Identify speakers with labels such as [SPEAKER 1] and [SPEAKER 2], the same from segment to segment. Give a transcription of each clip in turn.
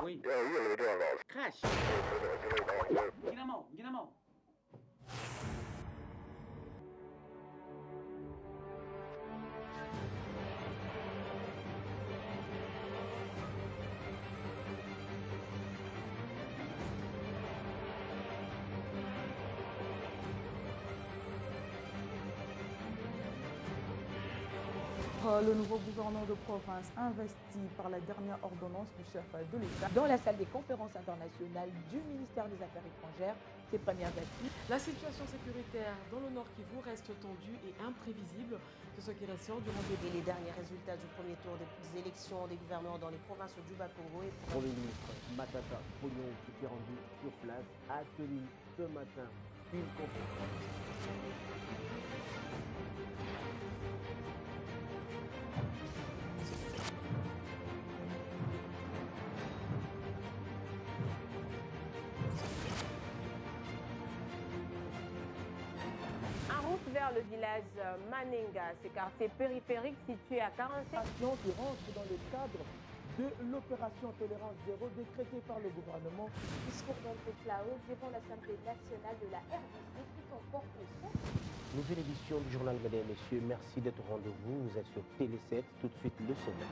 [SPEAKER 1] Oui. Crash. Ginamo.
[SPEAKER 2] Le nouveau gouverneur de province investi par la dernière ordonnance du chef de l'État.
[SPEAKER 3] Dans la salle des conférences internationales du ministère des Affaires étrangères, ses premières assises.
[SPEAKER 4] La situation sécuritaire dans le Nord Kivu reste tendue et imprévisible. C'est ce qui ressort du rendez-vous.
[SPEAKER 5] Et les derniers résultats du premier tour des élections des gouverneurs dans les provinces du Bas-Congo.
[SPEAKER 6] Premier ministre Matata Ponyo qui s'est rendu sur place a tenu ce matin une conférence.
[SPEAKER 7] Vers le village Manenga, ce quartier périphérique situé à 45
[SPEAKER 6] qui rentre dans le cadre de l'opération Tolérance Zéro décrétée par le gouvernement.
[SPEAKER 8] Discours d'Anté-Claude devant l'Assemblée nationale de la RDC qui comporte son.
[SPEAKER 6] Nouvelle édition du journal, mesdames et messieurs. Merci d'être au rendez-vous. Vous êtes sur Télé 7. Tout de suite, le sommet.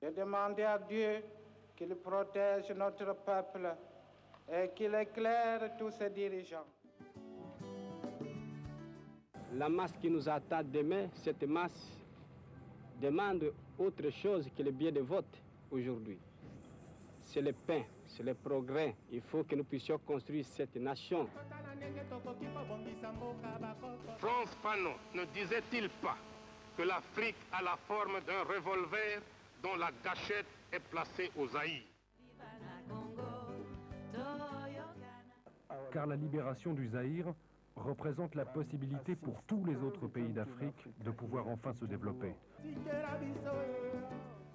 [SPEAKER 9] J'ai demandé à Dieu qu'il protège notre peuple et qu'il éclaire tous ses dirigeants.
[SPEAKER 10] La masse qui nous attend demain, cette masse demande autre chose que le bien de vote aujourd'hui. C'est le pain, c'est le progrès. Il faut que nous puissions construire cette nation.
[SPEAKER 11] Frantz Fanon ne disait-il pas que l'Afrique a la forme d'un revolver dont la gâchette est placée au Zaïre?
[SPEAKER 12] Car la libération du Zaïre représente la possibilité pour tous les autres pays d'Afrique de pouvoir enfin se développer.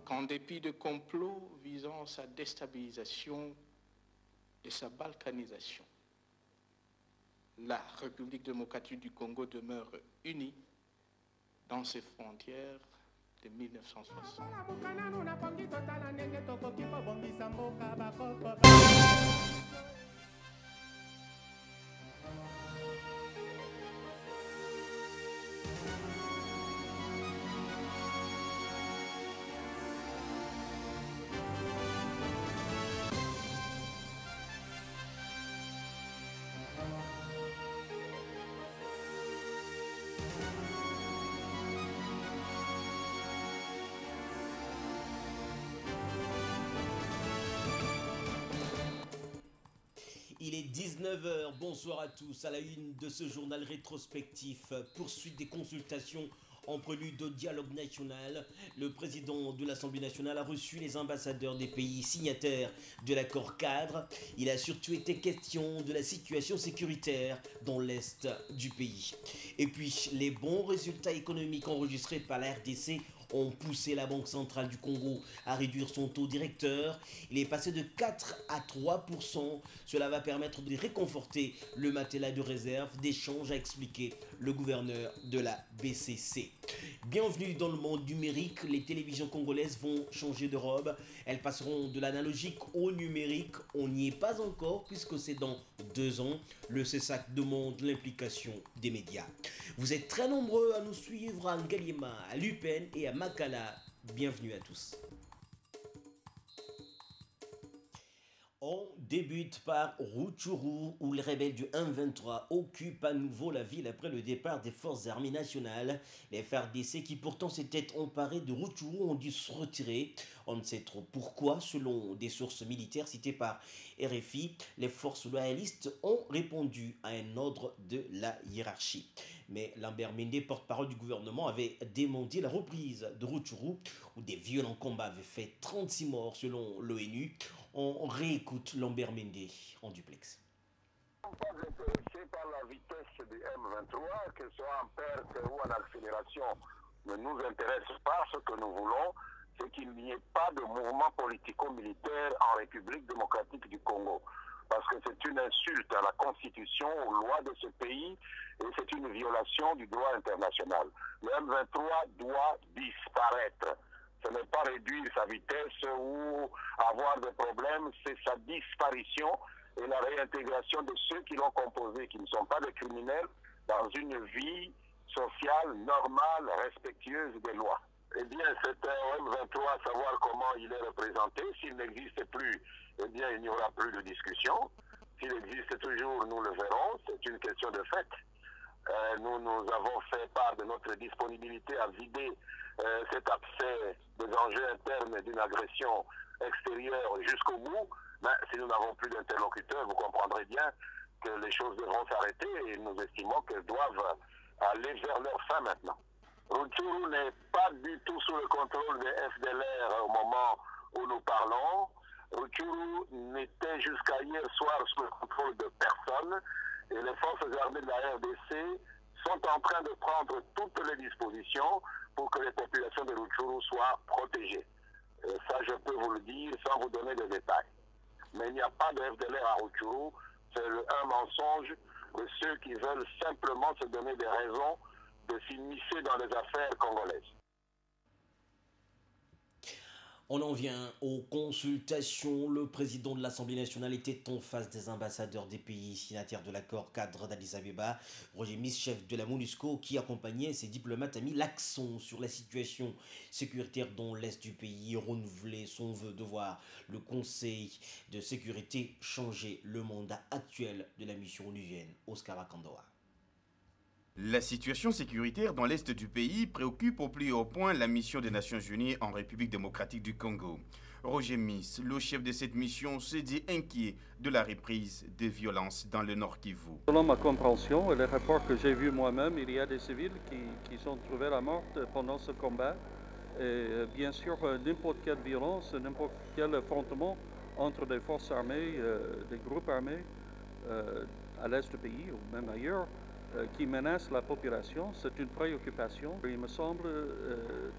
[SPEAKER 13] Qu'en dépit de complots visant sa déstabilisation et sa balkanisation, la République démocratique du Congo demeure unie dans ses frontières de 1960.
[SPEAKER 14] Il est 19 h, bonsoir à tous. À la une de ce journal rétrospectif, poursuite des consultations en prélude au dialogue national. Le président de l'Assemblée nationale a reçu les ambassadeurs des pays signataires de l'accord cadre. Il a surtout été question de la situation sécuritaire dans l'est du pays. Et puis, les bons résultats économiques enregistrés par la RDC ont poussé la Banque centrale du Congo à réduire son taux directeur. Il est passé de 4 à 3%. Cela va permettre de réconforter le matelas de réserve d'échange, a expliqué le gouverneur de la BCC. Bienvenue dans le monde numérique. Les télévisions congolaises vont changer de robe. Elles passeront de l'analogique au numérique. On n'y est pas encore puisque c'est dans 2 ans. Le CESAC demande l'implication des médias. Vous êtes très nombreux à nous suivre à Ngaliema, à Lupen et à Makala. Bienvenue à tous. On débute par Rutshuru, où les rebelles du M23 occupent à nouveau la ville après le départ des forces armées nationales. Les FARDC, qui pourtant s'étaient emparés de Rutshuru, ont dû se retirer. On ne sait trop pourquoi. Selon des sources militaires citées par RFI, les forces loyalistes ont répondu à un ordre de la hiérarchie. Mais Lambert Mende, porte-parole du gouvernement, avait démenti la reprise de Rutshuru, où des violents combats avaient fait 36 morts selon l'ONU. On réécoute Lambert Mende en duplex.
[SPEAKER 15] Nous ne sommes pas intéressés par la vitesse du M23, qu'elle soit en perte ou en accélération, ne nous intéresse pas. Ce que nous voulons, c'est qu'il n'y ait pas de mouvement politico-militaire en République démocratique du Congo. Parce que c'est une insulte à la Constitution, aux lois de ce pays, et c'est une violation du droit international. Le M23 doit disparaître. Ce n'est pas réduire sa vitesse ou avoir des problèmes, c'est sa disparition et la réintégration de ceux qui l'ont composé, qui ne sont pas des criminels, dans une vie sociale, normale, respectueuse des lois. Eh bien, c'est un M23, savoir comment il est représenté. S'il n'existe plus, eh bien, il n'y aura plus de discussion. S'il existe toujours, nous le verrons. C'est une question de fait. Nous avons fait part de notre disponibilité à vider cet abcès des enjeux internes d'une agression extérieure jusqu'au bout. Mais si nous n'avons plus d'interlocuteurs, vous comprendrez bien que les choses devront s'arrêter et nous estimons qu'elles doivent aller vers leur fin maintenant. Rutshuru n'est pas du tout sous le contrôle des FDLR au moment où nous parlons. Rutshuru n'était jusqu'à hier soir sous le contrôle de personne et les forces armées de la RDC sont en train de prendre toutes les dispositions pour que les populations de Rutshuru soient protégées. Ça, je peux vous le dire sans vous donner des détails. Mais il n'y a pas de FDLR à Rutshuru, c'est un mensonge de ceux qui veulent simplement se donner des raisons de s'immiscer dans les affaires congolaises.
[SPEAKER 14] On en vient aux consultations. Le président de l'Assemblée nationale était en face des ambassadeurs des pays signataires de l'accord cadre d'Addis Abeba. Roger Miss, chef de la MONUSCO, qui accompagnait ses diplomates, a mis l'accent sur la situation sécuritaire dans l'est du pays, renouvelé son vœu de voir le Conseil de sécurité changer le mandat actuel de la mission onusienne. Oscar Akandoa.
[SPEAKER 16] La situation sécuritaire dans l'est du pays préoccupe au plus haut point la mission des Nations Unies en République démocratique du Congo. Roger Miss, le chef de cette mission, se dit inquiet de la reprise des violences dans le Nord Kivu.
[SPEAKER 17] Selon ma compréhension et les rapports que j'ai vus moi-même, il y a des civils qui sont trouvés la mort pendant ce combat. Et bien sûr, n'importe quelle violence, n'importe quel affrontement entre des forces armées, des groupes armés à l'est du pays ou même ailleurs, qui menace la population, c'est une préoccupation. Il me semble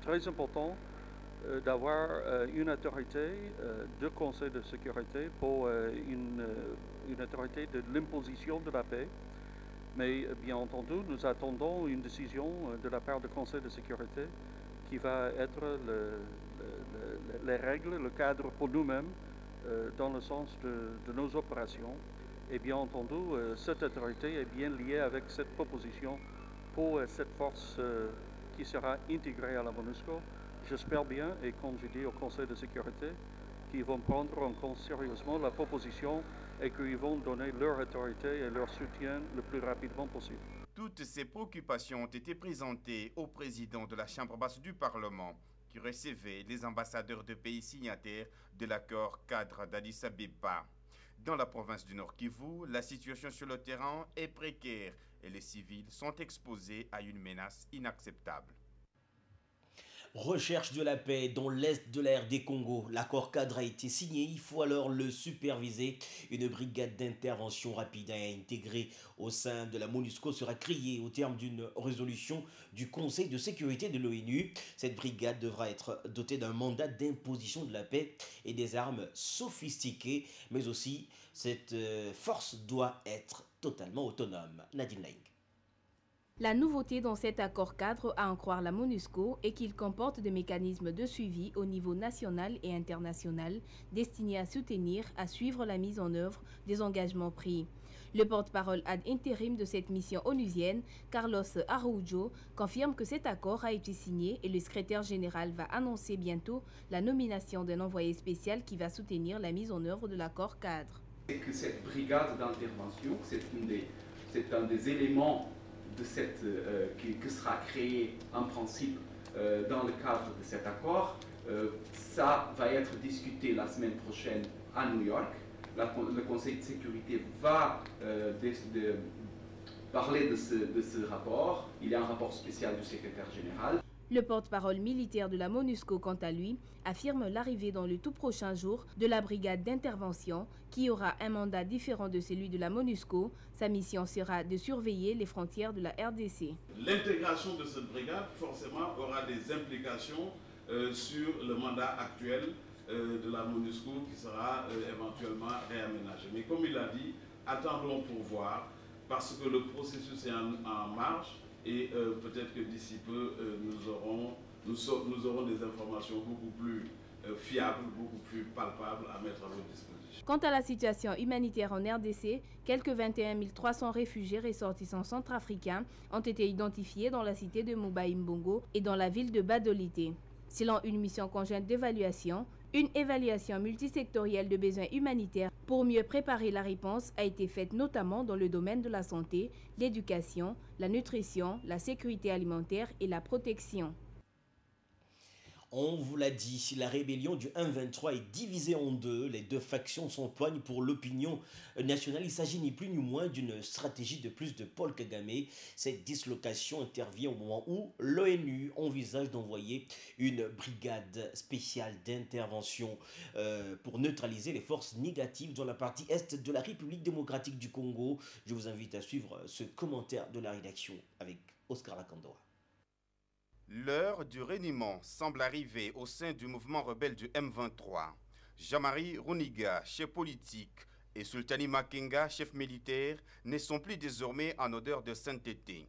[SPEAKER 17] très important d'avoir une autorité de Conseil de sécurité pour une autorité de l'imposition de la paix. Mais bien entendu, nous attendons une décision de la part du Conseil de sécurité qui va être les règles, le cadre pour nous-mêmes dans le sens de nos opérations. Et bien entendu, cette autorité est bien liée avec cette proposition pour cette force qui sera intégrée à la MONUSCO. J'espère bien, et comme je dis au Conseil de sécurité, qu'ils vont prendre en compte sérieusement la proposition et qu'ils vont donner leur autorité et leur soutien le plus rapidement possible.
[SPEAKER 16] Toutes ces préoccupations ont été présentées au président de la Chambre basse du Parlement, qui recevait les ambassadeurs de pays signataires de l'accord cadre d'Addis Abeba. Dans la province du Nord Kivu, la situation sur le terrain est précaire et les civils sont exposés à une menace inacceptable.
[SPEAKER 14] Recherche de la paix dans l'est de la RD Congo. L'accord cadre a été signé, il faut alors le superviser. Une brigade d'intervention rapide à intégrer au sein de la MONUSCO sera créée au terme d'une résolution du Conseil de sécurité de l'ONU. Cette brigade devra être dotée d'un mandat d'imposition de la paix et des armes sophistiquées, mais aussi cette force doit être totalement autonome. Nadine Laing.
[SPEAKER 18] La nouveauté dans cet accord cadre, à en croire la MONUSCO, est qu'il comporte des mécanismes de suivi au niveau national et international destinés à soutenir, à suivre la mise en œuvre des engagements pris. Le porte-parole ad intérim de cette mission onusienne, Carlos Araujo, confirme que cet accord a été signé et le secrétaire général va annoncer bientôt la nomination d'un envoyé spécial qui va soutenir la mise en œuvre de l'accord cadre.
[SPEAKER 19] C'est que cette brigade d'intervention, c'est un des éléments de qui sera créé en principe dans le cadre de cet accord. Ça va être discuté la semaine prochaine à New York. Le Conseil de sécurité va parler de ce rapport. Il y a un rapport spécial du secrétaire général.
[SPEAKER 18] Le porte-parole militaire de la MONUSCO, quant à lui, affirme l'arrivée dans le tout prochain jour de la brigade d'intervention qui aura un mandat différent de celui de la MONUSCO. Sa mission sera de surveiller les frontières de la RDC.
[SPEAKER 20] L'intégration de cette brigade, forcément, aura des implications sur le mandat actuel de la MONUSCO qui sera éventuellement réaménagé. Mais comme il a dit, attendons pour voir, parce que le processus est en marche. Et peut-être que d'ici peu, nous aurons des informations beaucoup plus fiables, beaucoup plus palpables à mettre à votre disposition.
[SPEAKER 18] Quant à la situation humanitaire en RDC, quelques 21 300 réfugiés ressortissants centrafricains ont été identifiés dans la cité de Mouba-Mbongo et dans la ville de Badolité. Selon une mission conjointe d'évaluation, une évaluation multisectorielle de besoins humanitaires pour mieux préparer la réponse a été faite notamment dans le domaine de la santé, l'éducation, la nutrition, la sécurité alimentaire et la protection.
[SPEAKER 14] On vous l'a dit, la rébellion du M23 est divisée en deux. Les deux factions s'empoignent pour l'opinion nationale. Il s'agit ni plus ni moins d'une stratégie de plus de Paul Kagame. Cette dislocation intervient au moment où l'ONU envisage d'envoyer une brigade spéciale d'intervention pour neutraliser les forces négatives dans la partie est de la République démocratique du Congo. Je vous invite à suivre ce commentaire de la rédaction avec Oscar Lakandoa.
[SPEAKER 16] L'heure du reniement semble arriver au sein du mouvement rebelle du M23. Jean-Marie Runiga, chef politique, et Sultani Makenga, chef militaire, ne sont plus désormais en odeur de sainteté.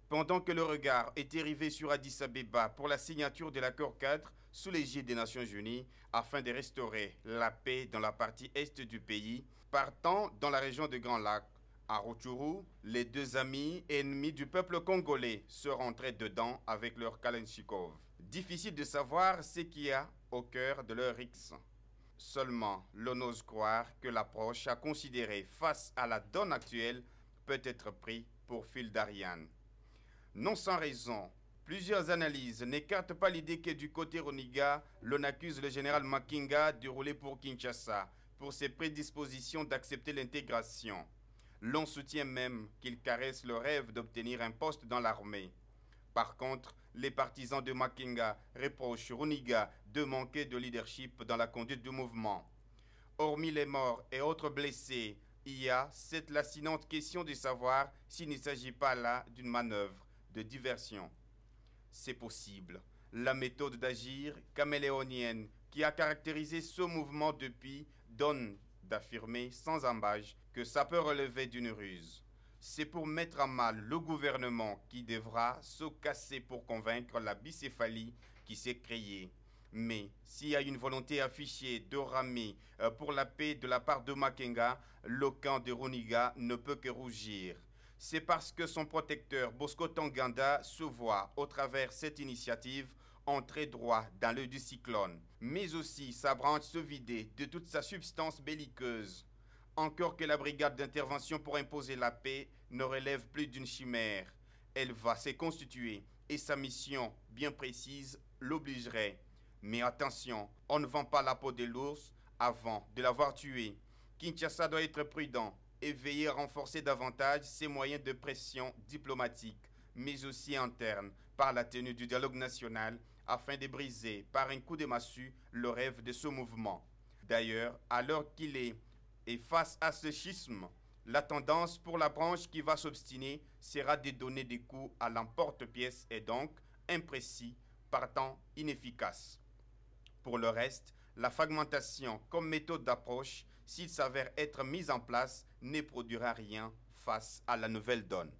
[SPEAKER 16] Pendant que le regard est dérivé sur Addis Abeba pour la signature de l'accord cadre sous l'égide des Nations Unies afin de restaurer la paix dans la partie est du pays, partant dans la région de Grand Lac, à Rutshuru, les deux amis ennemis du peuple congolais se rentraient dedans avec leur Kalachnikov. Difficile de savoir ce qu'il y a au cœur de leur X. Seulement, l'on ose croire que l'approche à considérer face à la donne actuelle peut être prise pour fil d'Ariane. Non sans raison, plusieurs analyses n'écartent pas l'idée que du côté Runiga, l'on accuse le général Makenga de rouler pour Kinshasa pour ses prédispositions d'accepter l'intégration. L'on soutient même qu'il caresse le rêve d'obtenir un poste dans l'armée. Par contre, les partisans de Makenga reprochent Runiga de manquer de leadership dans la conduite du mouvement. Hormis les morts et autres blessés, il y a cette lancinante question de savoir s'il ne s'agit pas là d'une manœuvre de diversion. C'est possible. La méthode d'agir caméléonienne qui a caractérisé ce mouvement depuis donne d'affirmer sans embâche que ça peut relever d'une ruse. C'est pour mettre à mal le gouvernement qui devra se casser pour convaincre la bicéphalie qui s'est créée. Mais s'il y a une volonté affichée de ramer pour la paix de la part de Makenga, le camp de Runiga ne peut que rougir. C'est parce que son protecteur Bosco Ntaganda se voit, au travers cette initiative, entrer droit dans l'œil du cyclone, mais aussi sa branche se vider de toute sa substance belliqueuse. Encore que la brigade d'intervention pour imposer la paix ne relève plus d'une chimère. Elle va se constituer et sa mission bien précise l'obligerait. Mais attention, on ne vend pas la peau de l'ours avant de l'avoir tué. Kinshasa doit être prudent et veiller à renforcer davantage ses moyens de pression diplomatique, mais aussi interne, par la tenue du dialogue national, afin de briser par un coup de massue le rêve de ce mouvement. D'ailleurs, alors qu'il est, et face à ce schisme, la tendance pour la branche qui va s'obstiner sera de donner des coups à l'emporte-pièce et donc imprécis, partant inefficace. Pour le reste, la fragmentation comme méthode d'approche, s'il s'avère être mise en place, ne produira rien face à la nouvelle donne.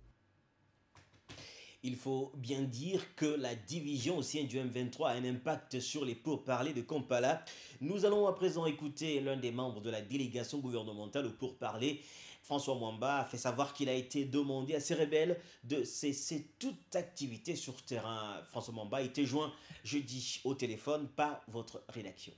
[SPEAKER 14] Il faut bien dire que la division au sein du M23 a un impact sur les pourparlers de Kampala. Nous allons à présent écouter l'un des membres de la délégation gouvernementale aux pourparlers. François Mwamba a fait savoir qu'il a été demandé à ces rebelles de cesser toute activité sur terrain. François Mwamba a été joint jeudi au téléphone par votre rédaction.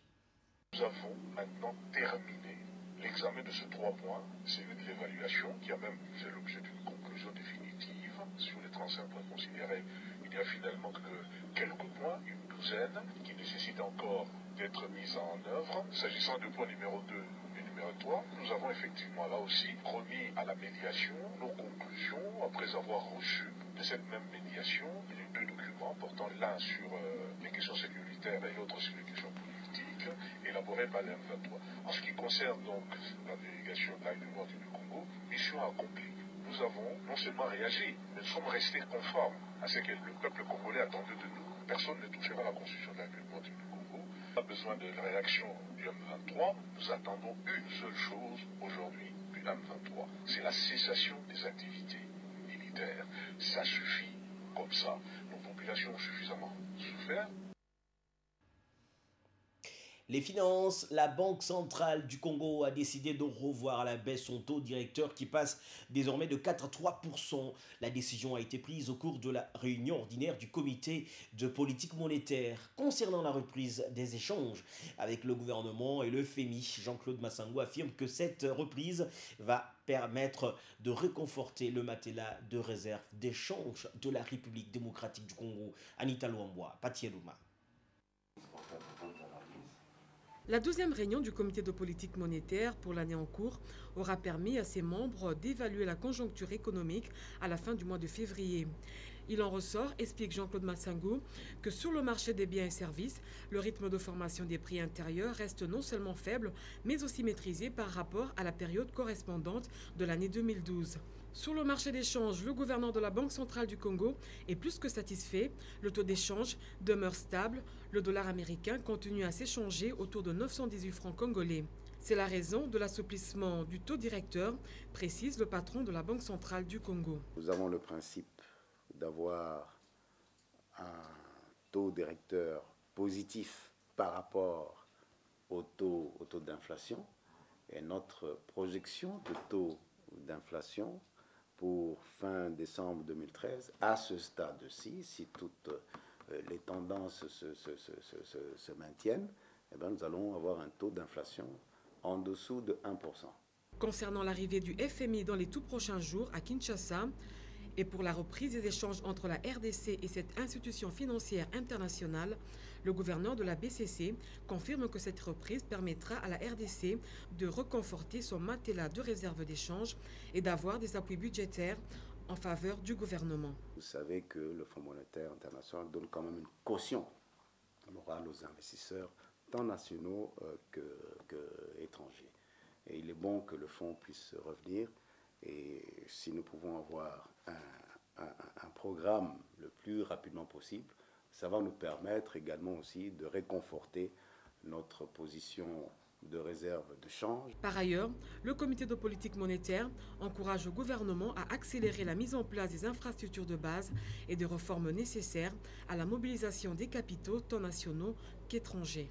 [SPEAKER 21] Nous avons maintenant terminé l'examen de ces 3 points, celui de l'évaluation qui a même fait l'objet d'une conclusion définitive sur les 35 points considérés. Il n'y a finalement que quelques points, une douzaine, qui nécessitent encore d'être mis en œuvre. S'agissant du point numéro 2, une éliminatoire, nous avons effectivement là aussi remis à la médiation nos conclusions après avoir reçu de cette même médiation deux documents portant l'un sur les questions sécuritaires et l'autre sur les questions politiques élaborés par l'M23. En ce qui concerne donc la délégation de la République du Congo, mission accomplie. Nous avons non seulement réagi, mais nous sommes restés conformes à ce que le peuple congolais attendait de nous. Personne ne touchera à la constitution de la République du Congo. On a besoin de la réaction du M23. Nous attendons une seule chose aujourd'hui du M23. C'est la cessation des activités militaires. Ça suffit comme ça. Nos populations ont suffisamment souffert.
[SPEAKER 14] Les finances, la Banque centrale du Congo a décidé de revoir à la baisse son taux directeur qui passe désormais de 4 à 3%. La décision a été prise au cours de la réunion ordinaire du comité de politique monétaire concernant la reprise des échanges avec le gouvernement et le FMI. Jean-Claude Massango affirme que cette reprise va permettre de réconforter le matelas de réserve d'échange de la République démocratique du Congo. Anita Luamboa, Patieluma.
[SPEAKER 4] La 12e réunion du comité de politique monétaire pour l'année en cours aura permis à ses membres d'évaluer la conjoncture économique à la fin du mois de février. Il en ressort, explique Jean-Claude Massango, que sur le marché des biens et services, le rythme de formation des prix intérieurs reste non seulement faible, mais aussi maîtrisé par rapport à la période correspondante de l'année 2012. Sur le marché d'échange, le gouverneur de la Banque centrale du Congo est plus que satisfait. Le taux d'échange demeure stable. Le dollar américain continue à s'échanger autour de 918 francs congolais. C'est la raison de l'assouplissement du taux directeur, précise le patron de la Banque centrale du Congo.
[SPEAKER 1] Nous avons le principe d'avoir un taux directeur positif par rapport au taux d'inflation. Et notre projection de taux d'inflation pour fin décembre 2013, à ce stade-ci, si toutes les tendances se maintiennent, eh bien, nous allons avoir un taux d'inflation en dessous de 1%.
[SPEAKER 4] Concernant l'arrivée du FMI dans les tout prochains jours à Kinshasa, et pour la reprise des échanges entre la RDC et cette institution financière internationale, le gouverneur de la BCC confirme que cette reprise permettra à la RDC de reconforter son matelas de réserve d'échange et d'avoir des appuis budgétaires en faveur du gouvernement.
[SPEAKER 1] Vous savez que le Fonds monétaire international donne quand même une caution morale aux investisseurs, tant nationaux qu'étrangers. Et il est bon que le fonds puisse revenir. Et si nous pouvons avoir un programme le plus rapidement possible, ça va nous permettre également aussi de réconforter notre position de réserve de change.
[SPEAKER 4] Par ailleurs, le comité de politique monétaire encourage le gouvernement à accélérer la mise en place des infrastructures de base et des réformes nécessaires à la mobilisation des capitaux tant nationaux qu'étrangers.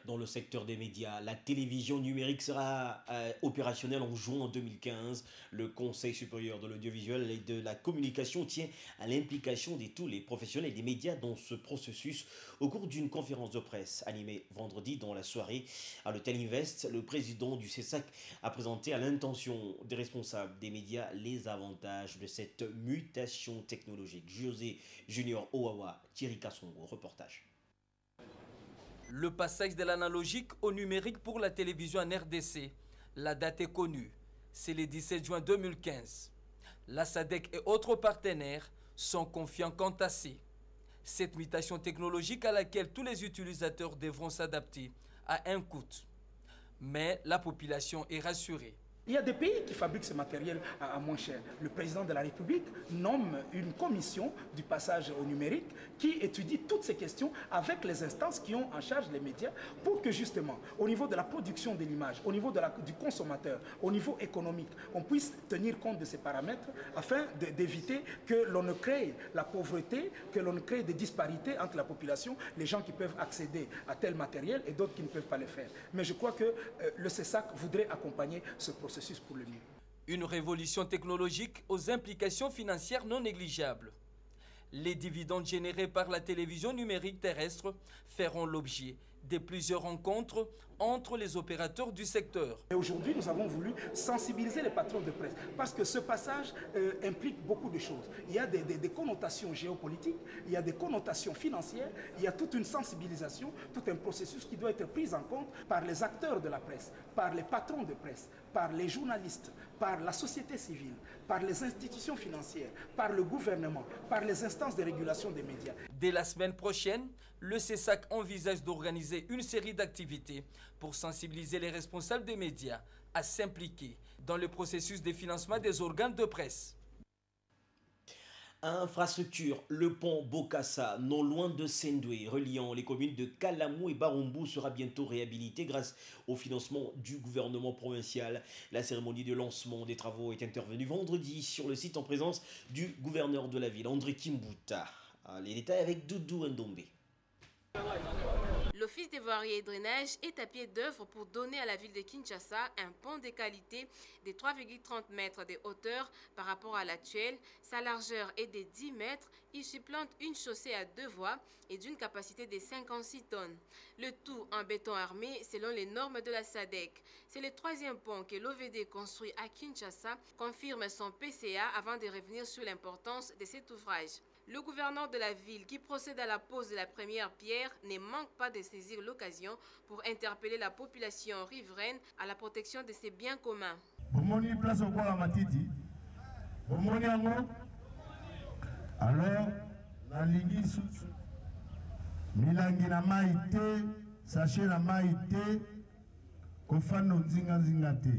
[SPEAKER 14] Dans le secteur des médias, la télévision numérique sera opérationnelle en juin 2015. Le Conseil supérieur de l'audiovisuel et de la communication tient à l'implication de tous les professionnels des médias dans ce processus. Au cours d'une conférence de presse animée vendredi dans la soirée à l'hôtel Invest, le président du CESAC a présenté à l'intention des responsables des médias les avantages de cette mutation technologique. José Junior Owawa, Thierry Kassongo, reportage.
[SPEAKER 22] Le passage de l'analogique au numérique pour la télévision en RDC. La date est connue. C'est le 17 juin 2015. La SADC et autres partenaires sont confiants quant à cette mutation technologique à laquelle tous les utilisateurs devront s'adapter a un coût. Mais la population est rassurée.
[SPEAKER 23] Il y a des pays qui fabriquent ce matériel à moins cher. Le président de la République nomme une commission du passage au numérique qui étudie toutes ces questions avec les instances qui ont en charge les médias pour que justement, au niveau de la production de l'image, au niveau du consommateur, au niveau économique, on puisse tenir compte de ces paramètres afin d'éviter que l'on ne crée la pauvreté, que l'on ne crée des disparités entre la population, les gens qui peuvent accéder à tel matériel et d'autres qui ne peuvent pas le faire. Mais je crois que le CESAC voudrait accompagner ce processus pour le mieux.
[SPEAKER 22] Une révolution technologique aux implications financières non négligeables. Les dividendes générés par la télévision numérique terrestre feront l'objet de plusieurs rencontres entre les opérateurs du secteur.
[SPEAKER 23] Et aujourd'hui, nous avons voulu sensibiliser les patrons de presse parce que ce passage implique beaucoup de choses. Il y a des connotations géopolitiques, il y a des connotations financières, il y a toute une sensibilisation, tout un processus qui doit être pris en compte par les acteurs de la presse, par les patrons de presse, par les journalistes, par la société civile, par les institutions financières, par le gouvernement, par les instances de régulation des médias.
[SPEAKER 22] Dès la semaine prochaine, le CESAC envisage d'organiser une série d'activités pour sensibiliser les responsables des médias à s'impliquer dans le processus de financement des organes de presse.
[SPEAKER 14] Infrastructure, le pont Bokassa, non loin de Sendoué, reliant les communes de Kalamou et Barumbu, sera bientôt réhabilité grâce au financement du gouvernement provincial. La cérémonie de lancement des travaux est intervenue vendredi sur le site en présence du gouverneur de la ville, André Kimbuta. Les détails avec Doudou Ndombe.
[SPEAKER 2] L'Office des voiries et drainage est à pied d'œuvre pour donner à la ville de Kinshasa un pont de qualité de 3,30 mètres de hauteur par rapport à l'actuel. Sa largeur est de 10 mètres. Il supplante une chaussée à 2 voies et d'une capacité de 56 tonnes. Le tout en béton armé selon les normes de la SADC. C'est le 3e pont que l'OVD construit à Kinshasa, confirme son PCA avant de revenir sur l'importance de cet ouvrage. Le gouverneur de la ville, qui procède à la pose de la première pierre, ne manque pas de saisir l'occasion pour interpeller la population riveraine à la protection de ses biens communs.
[SPEAKER 3] Alors, la ligne milangi na maïté, sachez la maïté, kofano nzinga te.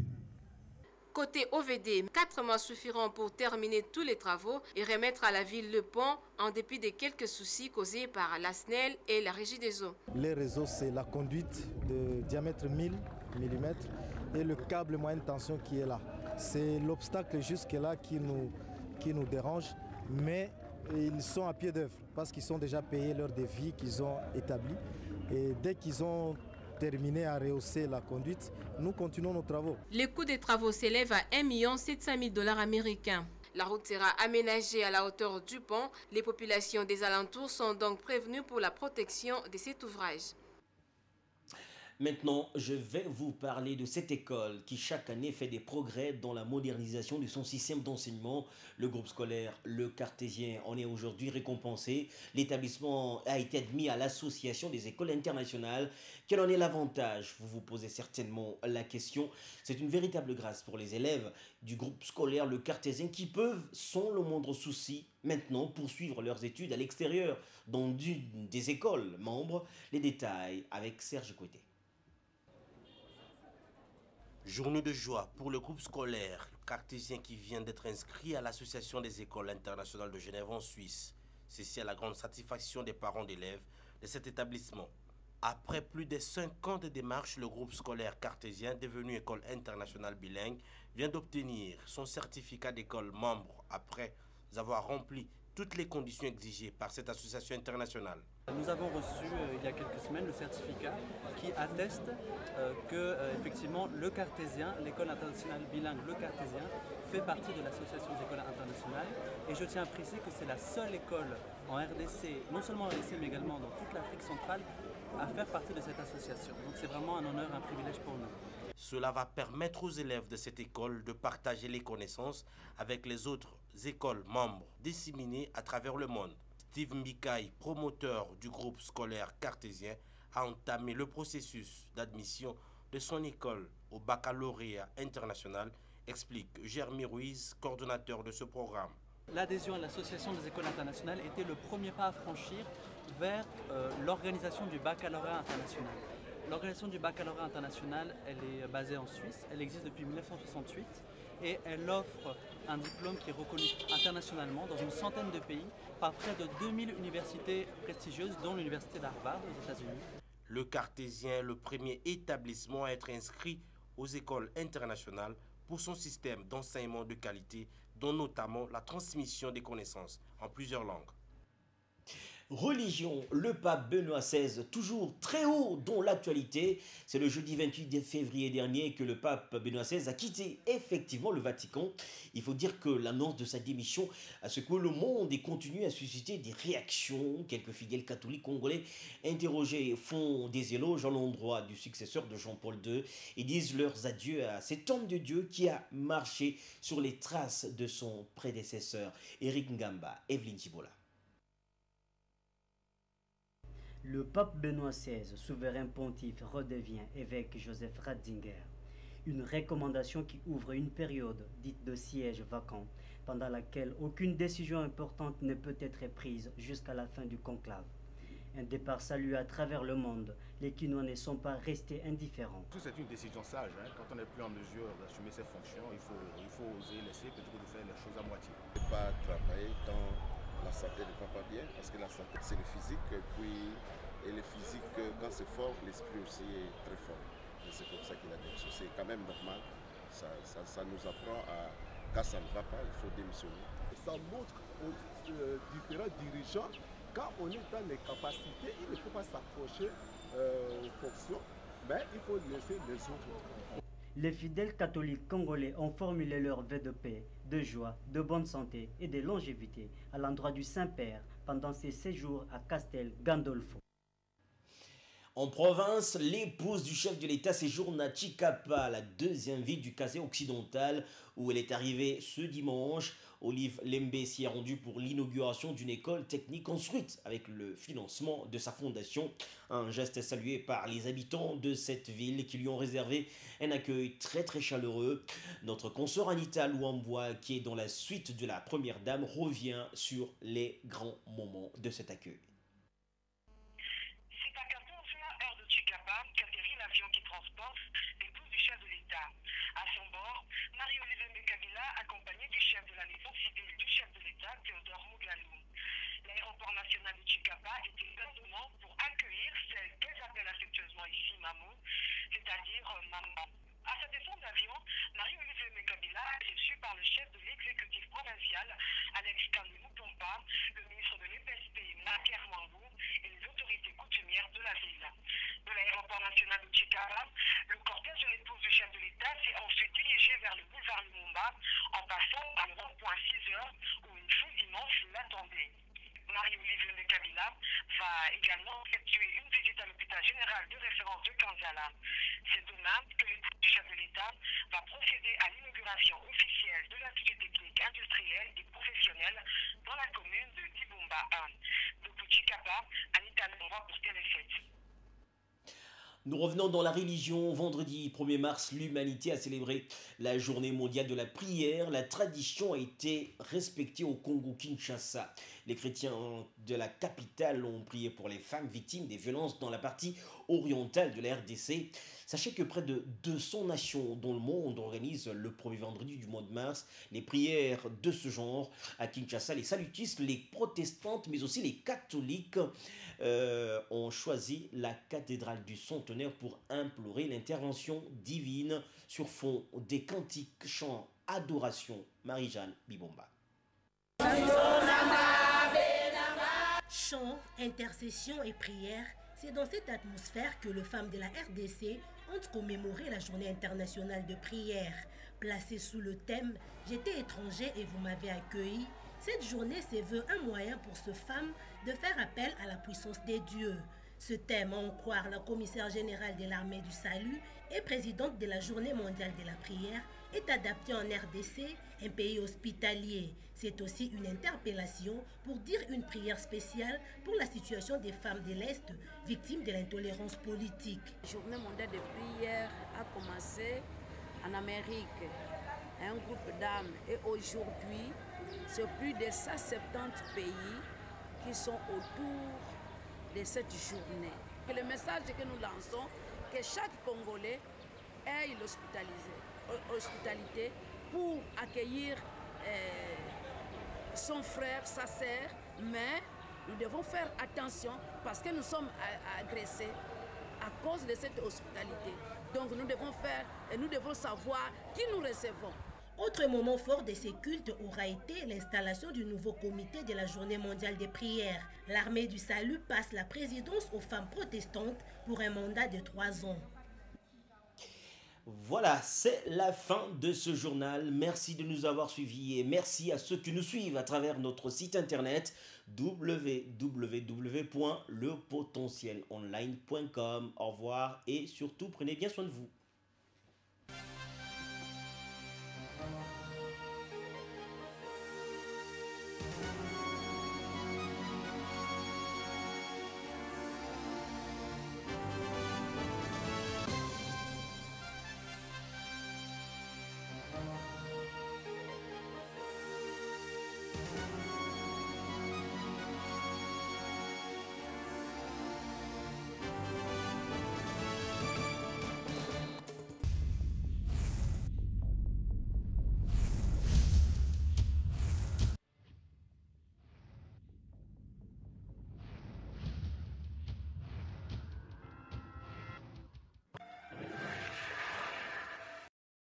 [SPEAKER 2] Côté OVD, 4 mois suffiront pour terminer tous les travaux et remettre à la ville le pont en dépit de quelques soucis causés par la SNEL et la Régie des eaux.
[SPEAKER 5] Les réseaux, c'est la conduite de diamètre 1000 mm et le câble moyenne tension qui est là. C'est l'obstacle jusque-là qui nous dérange, mais ils sont à pied d'œuvre parce qu'ils sont déjà payés leur devis qu'ils ont établi. Et dès qu'ils ont terminé à rehausser la conduite, nous continuons nos travaux.
[SPEAKER 2] Le coût des travaux s'élève à 1 700 000 $ américains. La route sera aménagée à la hauteur du pont. Les populations des alentours sont donc prévenues pour la protection de cet ouvrage.
[SPEAKER 14] Maintenant, je vais vous parler de cette école qui chaque année fait des progrès dans la modernisation de son système d'enseignement. Le groupe scolaire Le Cartésien en est aujourd'hui récompensé. L'établissement a été admis à l'association des écoles internationales. Quel en est l'avantage? Vous vous posez certainement la question. C'est une véritable grâce pour les élèves du groupe scolaire Le Cartésien qui peuvent, sans le moindre souci, maintenant poursuivre leurs études à l'extérieur dans une des écoles membres. Les détails avec Serge Koueté.
[SPEAKER 24] Journée de joie pour le groupe scolaire cartésien qui vient d'être inscrit à l'Association des écoles internationales de Genève en Suisse. Ceci à la grande satisfaction des parents d'élèves de cet établissement. Après plus de 5 ans de démarches, le groupe scolaire cartésien, devenu école internationale bilingue, vient d'obtenir son certificat d'école membre après avoir rempli toutes les conditions exigées par cette association internationale.
[SPEAKER 25] Nous avons reçu il y a quelques semaines le certificat qui atteste que effectivement le Cartésien, l'école internationale bilingue Le Cartésien, fait partie de l'association des écoles internationales. Et je tiens à préciser que c'est la seule école en RDC, non seulement en RDC mais également dans toute l'Afrique centrale, à faire partie de cette association. Donc c'est vraiment un honneur, un privilège pour nous.
[SPEAKER 24] Cela va permettre aux élèves de cette école de partager les connaissances avec les autres écoles membres disséminées à travers le monde. Steve Mbikaï, promoteur du groupe scolaire cartésien, a entamé le processus d'admission de son école au baccalauréat international, explique Jeremy Ruiz, coordonnateur de ce programme.
[SPEAKER 25] L'adhésion à l'association des écoles internationales était le premier pas à franchir vers l'organisation du baccalauréat international. L'organisation du baccalauréat international, elle est basée en Suisse, elle existe depuis 1968 et elle offre un diplôme qui est reconnu internationalement dans une centaine de pays par près de 2000 universités prestigieuses, dont l'université d'Harvard aux États-Unis.
[SPEAKER 24] Le Cartésien est le premier établissement à être inscrit aux écoles internationales pour son système d'enseignement de qualité, dont notamment la transmission des connaissances en plusieurs langues.
[SPEAKER 14] Religion, le pape Benoît XVI, toujours très haut dans l'actualité. C'est le jeudi 28 février dernier que le pape Benoît XVI a quitté effectivement le Vatican. Il faut dire que l'annonce de sa démission a secoué le monde et continue à susciter des réactions. Quelques fidèles catholiques congolais interrogés font des éloges à l'endroit du successeur de Jean-Paul II et disent leurs adieux à cet homme de Dieu qui a marché sur les traces de son prédécesseur, Éric Ngamba. Evelyne Chibola.
[SPEAKER 6] Le pape Benoît XVI, souverain pontife, redevient évêque Joseph Ratzinger. Une recommandation qui ouvre une période dite de siège vacant, pendant laquelle aucune décision importante ne peut être prise jusqu'à la fin du conclave. Un départ salué à travers le monde, les Kinois ne sont pas restés indifférents.
[SPEAKER 7] C'est une décision sage. Quand on n'est plus en mesure d'assumer ses fonctions, il faut oser laisser plutôt que de faire les choses à moitié.
[SPEAKER 8] Ne pas travailler quand la santé ne va pas bien, parce que la santé c'est le physique, et le physique, quand c'est fort, l'esprit aussi est très fort. Et c'est comme ça qu'il a dit. C'est quand même normal, ça nous apprend à, quand ça ne va pas, il faut démissionner.
[SPEAKER 9] Ça montre aux différents dirigeants, quand on est dans les capacités, il ne faut pas s'approcher aux fonctions, mais il faut laisser les autres.
[SPEAKER 6] Les fidèles catholiques congolais ont formulé leurs vœux de paix, de joie, de bonne santé et de longévité à l'endroit du Saint-Père pendant ses séjours à Castel Gandolfo.
[SPEAKER 14] En province, l'épouse du chef de l'État séjourne à Chikapa, la deuxième ville du Kasai occidental, où elle est arrivée ce dimanche. Olive Lembe s'y est rendue pour l'inauguration d'une école technique construite avec le financement de sa fondation. Un geste salué par les habitants de cette ville qui lui ont réservé un accueil très chaleureux. Notre consoeur Anita Louambois, qui est dans la suite de la première dame, revient sur les grands moments de cet accueil.
[SPEAKER 10] C'est à 14h heure de Chikapa qu'atterrit l'avion qui transporte l'épouse du chef de l'État. À son bord, Marie-Olive Mbekabila, accompagnée du chef de la maison civile du chef de l'État, Théodore Mugalou. L'aéroport national de Chikapa était pleinement pour accueillir celle qu'elles appellent affectueusement ici Mamou, c'est-à-dire maman. À sa descente d'avion, Marie-Olive Mbekabila est reçue par le chef de l'exécutif provincial, Alex Kandemou Pompa, le ministre de l'EPSP, Maker Mangou, et les autorités coutumières de la ville. De l'aéroport national de Chikapa, le cortège de l'épouse du chef de l'État s'est ensuite dirigé vers le boulevard Lumumba, en passant par le rond-point 6 heures où une foule immense l'attendait. Marie-Olive Mbekabila va également effectuer une visite à l'hôpital général de référence de Kanzala. C'est demain que l'épouse du chef de l'État va procéder à l'inauguration officielle de l'Institut technique industriel et professionnel dans la commune de Dibumba 1. Depuis Chikapa, Anita Louambois pour Télé7.
[SPEAKER 14] Nous revenons dans la religion. Vendredi 1er mars, l'humanité a célébré la journée mondiale de la prière. La tradition a été respectée au Congo-Kinshasa. Les chrétiens de la capitale ont prié pour les femmes victimes des violences dans la partie orientale de la RDC. Sachez que près de 200 nations dans le monde organisent le premier vendredi du mois de mars les prières de ce genre. À Kinshasa, les salutistes, les protestantes, mais aussi les catholiques ont choisi la cathédrale du Centenaire pour implorer l'intervention divine sur fond des cantiques, chants, adoration. Marie-Jeanne Bibomba.
[SPEAKER 26] Chants, intercessions et prières, c'est dans cette atmosphère que les femmes de la RDC ont commémoré la journée internationale de prière. Placée sous le thème « J'étais étranger et vous m'avez accueilli », cette journée se veut un moyen pour ces femmes de faire appel à la puissance des dieux. Ce thème, à en croire la commissaire générale de l'armée du salut et présidente de la journée mondiale de la prière, est adapté en RDC, un pays hospitalier. C'est aussi une interpellation pour dire une prière spéciale pour la situation des femmes de l'Est victimes de l'intolérance politique.
[SPEAKER 27] La journée mondiale de prière a commencé en Amérique, un groupe d'âmes, et aujourd'hui, c'est plus de 170 pays qui sont autour de cette journée. Et le message que nous lançons, que chaque Congolais ait l'hospitalité pour accueillir son frère, sa sœur, mais nous devons faire attention parce que nous sommes agressés à cause de cette hospitalité. Donc nous devons savoir qui nous recevons.
[SPEAKER 26] Autre moment fort de ces cultes aura été l'installation du nouveau comité de la Journée mondiale des prières. L'armée du salut passe la présidence aux femmes protestantes pour un mandat de 3 ans.
[SPEAKER 14] Voilà, c'est la fin de ce journal. Merci de nous avoir suivis et merci à ceux qui nous suivent à travers notre site internet www.lepotentielonline.com. Au revoir et surtout prenez bien soin de vous.